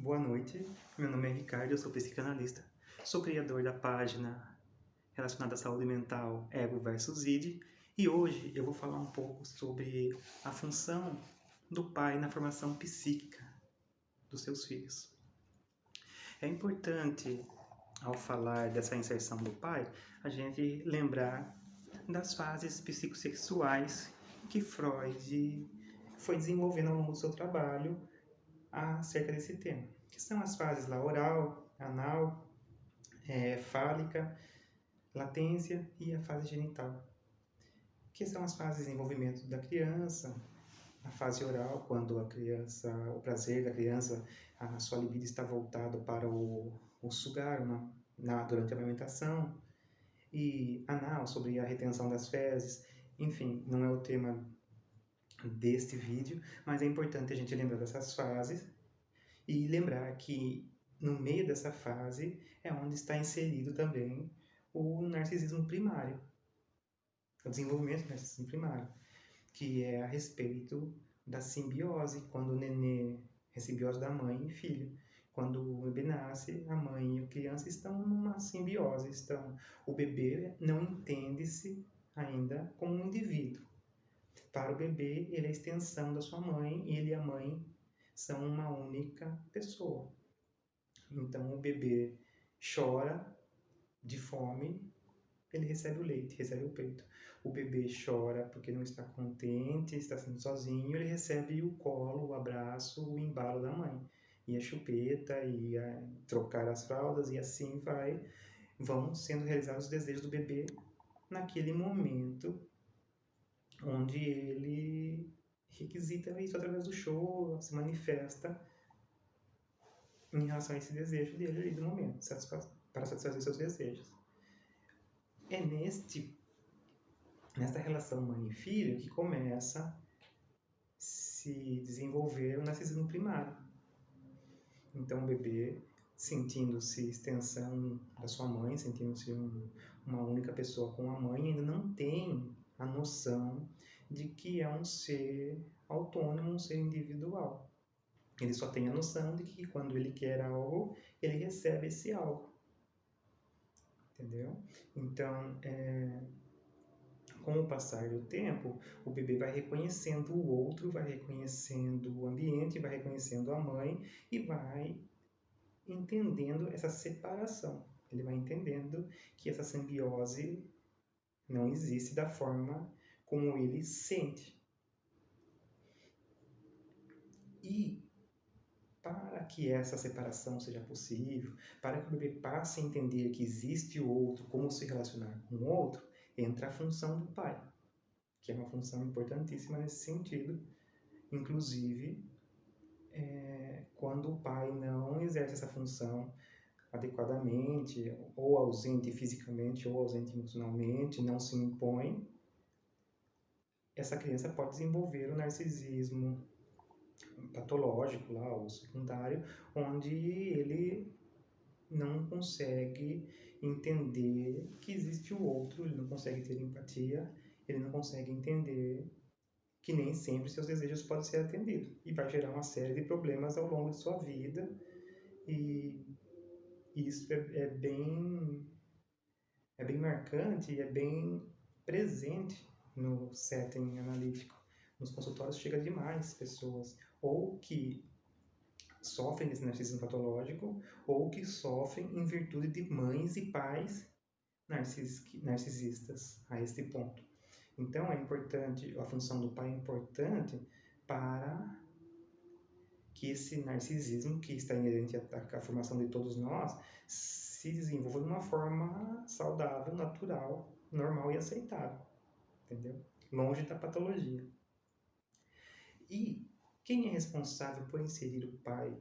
Boa noite, meu nome é Ricardo, eu sou psicanalista, sou criador da página relacionada à saúde mental Ego versus Id e hoje eu vou falar um pouco sobre a função do pai na formação psíquica dos seus filhos. É importante, ao falar dessa inserção do pai, a gente lembrar das fases psicossexuais que Freud foi desenvolvendo ao longo do seu trabalho acerca desse tema, que são as fases lá oral, anal, fálica, latência e a fase genital, que são as fases de desenvolvimento da criança. A fase oral, quando o prazer da criança, a sua libido está voltado para o sugar durante a amamentação, e anal, sobre a retenção das fezes. Enfim, não é o tema deste vídeo, mas é importante a gente lembrar dessas fases e lembrar que no meio dessa fase é onde está inserido também o narcisismo primário, o desenvolvimento do narcisismo primário, que é a respeito da simbiose, quando o nenê é simbiose da mãe e filho. Quando o bebê nasce, a mãe e a criança estão numa simbiose. O bebê não entende-se ainda como um indivíduo. Para o bebê, ele é a extensão da sua mãe e ele e a mãe são uma única pessoa. Então, o bebê chora de fome, ele recebe o leite, recebe o peito. O bebê chora porque não está contente, está sendo sozinho, ele recebe o colo, o abraço, o embalo da mãe. E a chupeta, e trocar as fraldas, e assim vão sendo realizados os desejos do bebê naquele momento onde ele requisita isso através do choro, se manifesta em relação a esse desejo dele ali do momento, para satisfazer seus desejos. É nesta relação mãe e filho que começa a se desenvolver o narcisismo primário. Então o bebê, sentindo-se extensão da sua mãe, sentindo-se uma única pessoa com a mãe, ainda não tem a noção de que é um ser autônomo, um ser individual. Ele só tem a noção de que quando ele quer algo, ele recebe esse algo. Entendeu? Então, com o passar do tempo, o bebê vai reconhecendo o outro, vai reconhecendo o ambiente, vai reconhecendo a mãe e vai entendendo essa separação. Ele vai entendendo que essa simbiose não existe da forma como ele sente. E para que essa separação seja possível, para que o bebê passe a entender que existe o outro, como se relacionar com o outro, entra a função do pai, que é uma função importantíssima nesse sentido. Inclusive, quando o pai não exerce essa função adequadamente, ou ausente fisicamente, ou ausente emocionalmente, não se impõe, essa criança pode desenvolver o narcisismo patológico lá, ou secundário, onde ele não consegue entender que existe o outro, ele não consegue ter empatia, ele não consegue entender que nem sempre seus desejos podem ser atendidos. E vai gerar uma série de problemas ao longo de sua vida, e isso é bem marcante e é bem presente no setting analítico. Nos consultórios chega demais pessoas, ou que sofrem desse narcisismo patológico, ou que sofrem em virtude de mães e pais narcisistas a este ponto. Então, é importante, a função do pai é importante para que esse narcisismo, que está inerente à formação de todos nós, se desenvolva de uma forma saudável, natural, normal e aceitável. Entendeu? Longe da patologia. E quem é responsável por inserir o pai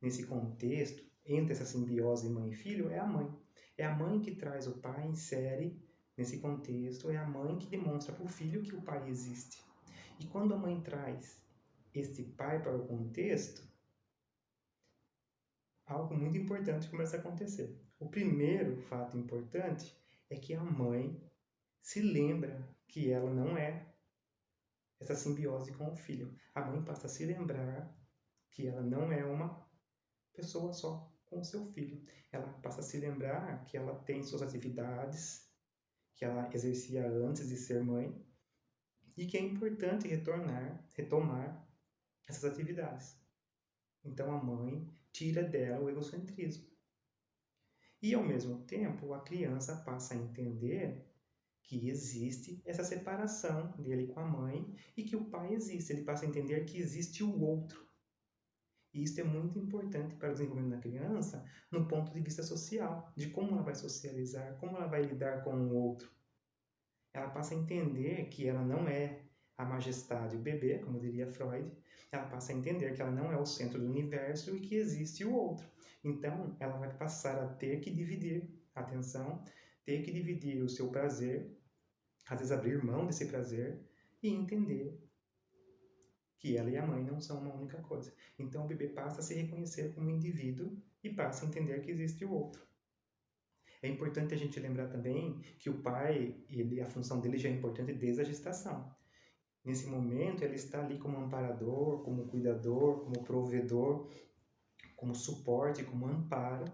nesse contexto, entre essa simbiose mãe e filho, é a mãe. É a mãe que traz o pai, insere nesse contexto, é a mãe que demonstra para o filho que o pai existe. E quando a mãe traz esse pai para o contexto, algo muito importante começa a acontecer. O primeiro fato importante é que a mãe se lembra que ela não é essa simbiose com o filho. A mãe passa a se lembrar que ela não é uma pessoa só com o seu filho. Ela passa a se lembrar que ela tem suas atividades, que ela exercia antes de ser mãe, e que é importante retomar essas atividades. Então a mãe tira dela o egocentrismo. E ao mesmo tempo, a criança passa a entender que existe essa separação dele com a mãe e que o pai existe. Ele passa a entender que existe o outro. E isso é muito importante para o desenvolvimento da criança no ponto de vista social, de como ela vai socializar, como ela vai lidar com o outro. Ela passa a entender que ela não é a majestade, o bebê, como diria Freud. Ela passa a entender que ela não é o centro do universo e que existe o outro. Então, ela vai passar a ter que dividir a atenção, ter que dividir o seu prazer, às vezes abrir mão desse prazer e entender que ela e a mãe não são uma única coisa. Então, o bebê passa a se reconhecer como indivíduo e passa a entender que existe o outro. É importante a gente lembrar também que o pai, a função dele já é importante desde a gestação. Nesse momento, ele está ali como amparador, como cuidador, como provedor, como suporte, como amparo,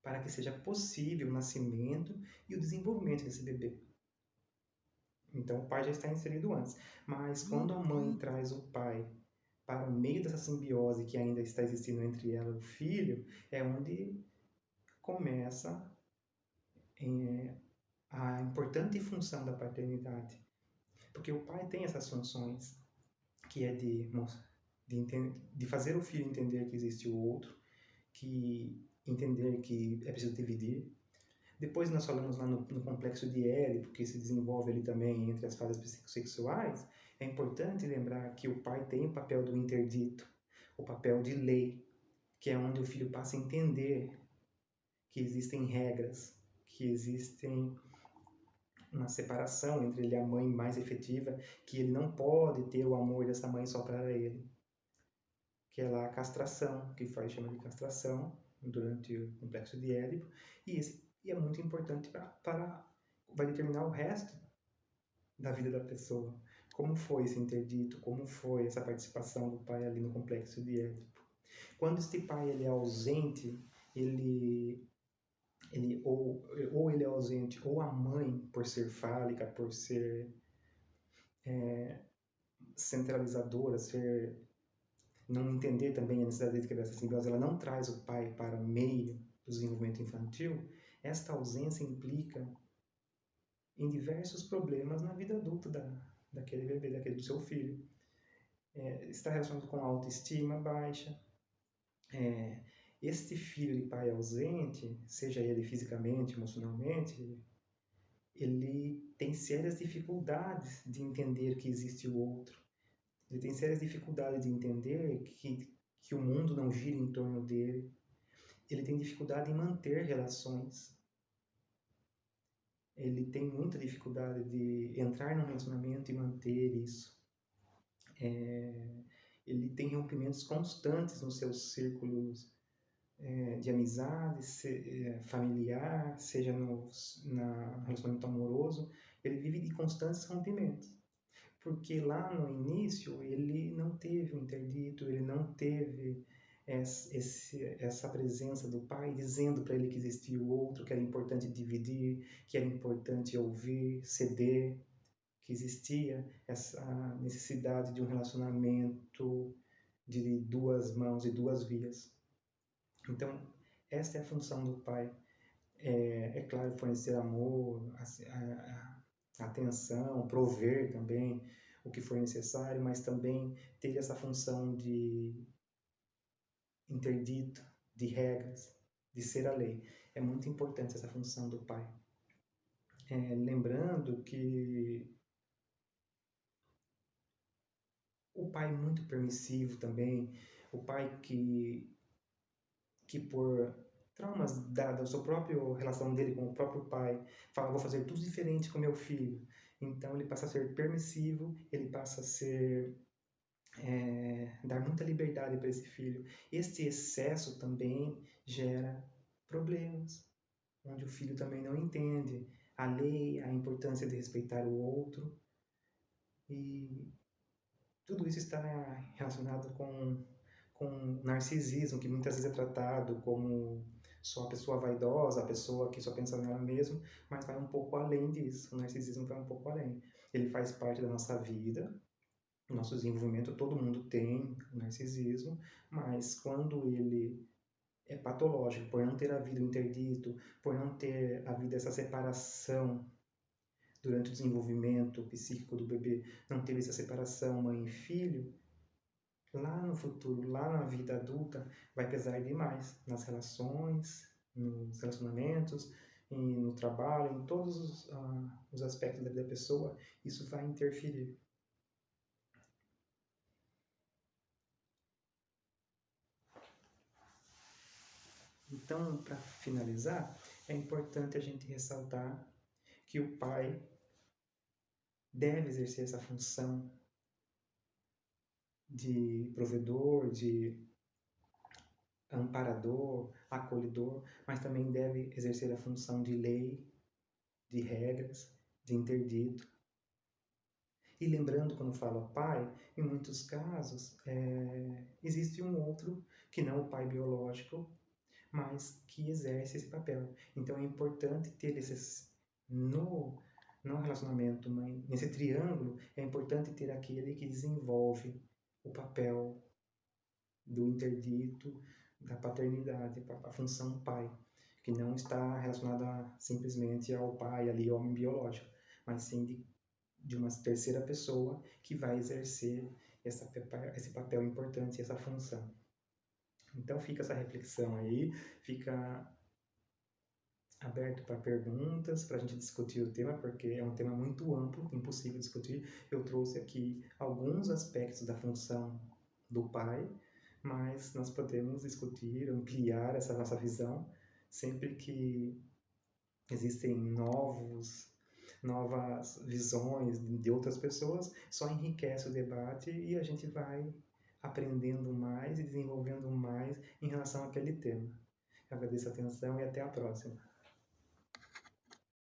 para que seja possível o nascimento e o desenvolvimento desse bebê. Então, o pai já está inserido antes. Mas quando a mãe traz o pai para o meio dessa simbiose que ainda está existindo entre ela e o filho, é onde começa a importante função da paternidade. Porque o pai tem essas funções, que é de fazer o filho entender que existe o outro, que entender que é preciso dividir. Depois nós falamos lá no complexo de Édipo, que se desenvolve ali também entre as fases psicossexuais, é importante lembrar que o pai tem o papel do interdito, o papel de lei, que é onde o filho passa a entender que existem regras, que existem uma separação entre ele e a mãe mais efetiva, que ele não pode ter o amor dessa mãe só para ele. Que é lá a castração, que Freud chama de castração, durante o complexo de Édipo, e é muito importante vai determinar o resto da vida da pessoa. Como foi esse interdito, como foi essa participação do pai ali no complexo de Édipo. Quando este pai ele é ausente, ou ele é ausente, ou a mãe, por ser fálica, por ser centralizadora, não entender também a necessidade de quebrar essa simbiose, ela não traz o pai para o meio do desenvolvimento infantil, esta ausência implica em diversos problemas na vida adulta daquele bebê, do seu filho. Está relacionado com autoestima baixa. Este filho de pai ausente, seja ele fisicamente, emocionalmente, ele tem sérias dificuldades de entender que existe o outro. Ele tem sérias dificuldades de entender que o mundo não gira em torno dele. Ele tem dificuldade em manter relações. Ele tem muita dificuldade de entrar num relacionamento e manter isso. Ele tem rompimentos constantes nos seus círculos de amizade, familiar, seja no relacionamento amoroso. Ele vive de constantes rompimentos. Porque lá no início ele não teve o interdito, ele não teve essa presença do pai dizendo para ele que existia o outro, que era importante dividir, que era importante ouvir, ceder, que existia essa necessidade de um relacionamento de duas mãos e duas vias. Então, esta é a função do pai. É claro, fornecer amor, atenção, prover também o que for necessário, mas também ter essa função de interdito, de regras, de ser a lei. É muito importante essa função do pai. Lembrando que o pai muito permissivo também, o pai que por traumas da sua própria relação dele com o próprio pai, fala, vou fazer tudo diferente com meu filho. Então ele passa a ser permissivo, ele passa a ser dar muita liberdade para esse filho. Este excesso também gera problemas, onde o filho também não entende a lei, a importância de respeitar o outro. E tudo isso está relacionado com com narcisismo, que muitas vezes é tratado como só a pessoa vaidosa, a pessoa que só pensa nela mesma, mas vai um pouco além disso. O narcisismo vai um pouco além. Ele faz parte da nossa vida, do nosso desenvolvimento, todo mundo tem o narcisismo, mas quando ele é patológico, por não ter havido interdito, por não ter havido essa separação durante o desenvolvimento psíquico do bebê, não teve essa separação mãe e filho, lá no futuro, lá na vida adulta, vai pesar demais nas relações, nos relacionamentos, e no trabalho, em todos os aspectos da vida da pessoa, isso vai interferir. Então, para finalizar, é importante a gente ressaltar que o pai deve exercer essa função de provedor, de amparador, acolhedor, mas também deve exercer a função de lei, de regras, de interdito. E lembrando, quando fala pai, em muitos casos existe um outro que não o pai biológico, mas que exerce esse papel. Então é importante ter esses no relacionamento, nesse triângulo, é importante ter aquele que desenvolve o papel do interdito, da paternidade, a função pai, que não está relacionada simplesmente ao pai, ali, homem biológico, mas sim de uma terceira pessoa que vai exercer esse papel importante, essa função. Então fica essa reflexão aí, fica aberto para perguntas, para a gente discutir o tema, porque é um tema muito amplo, impossível discutir. Eu trouxe aqui alguns aspectos da função do pai, mas nós podemos discutir, ampliar essa nossa visão sempre que existem novas visões de outras pessoas, só enriquece o debate e a gente vai aprendendo mais e desenvolvendo mais em relação àquele tema. Eu agradeço a atenção e até a próxima.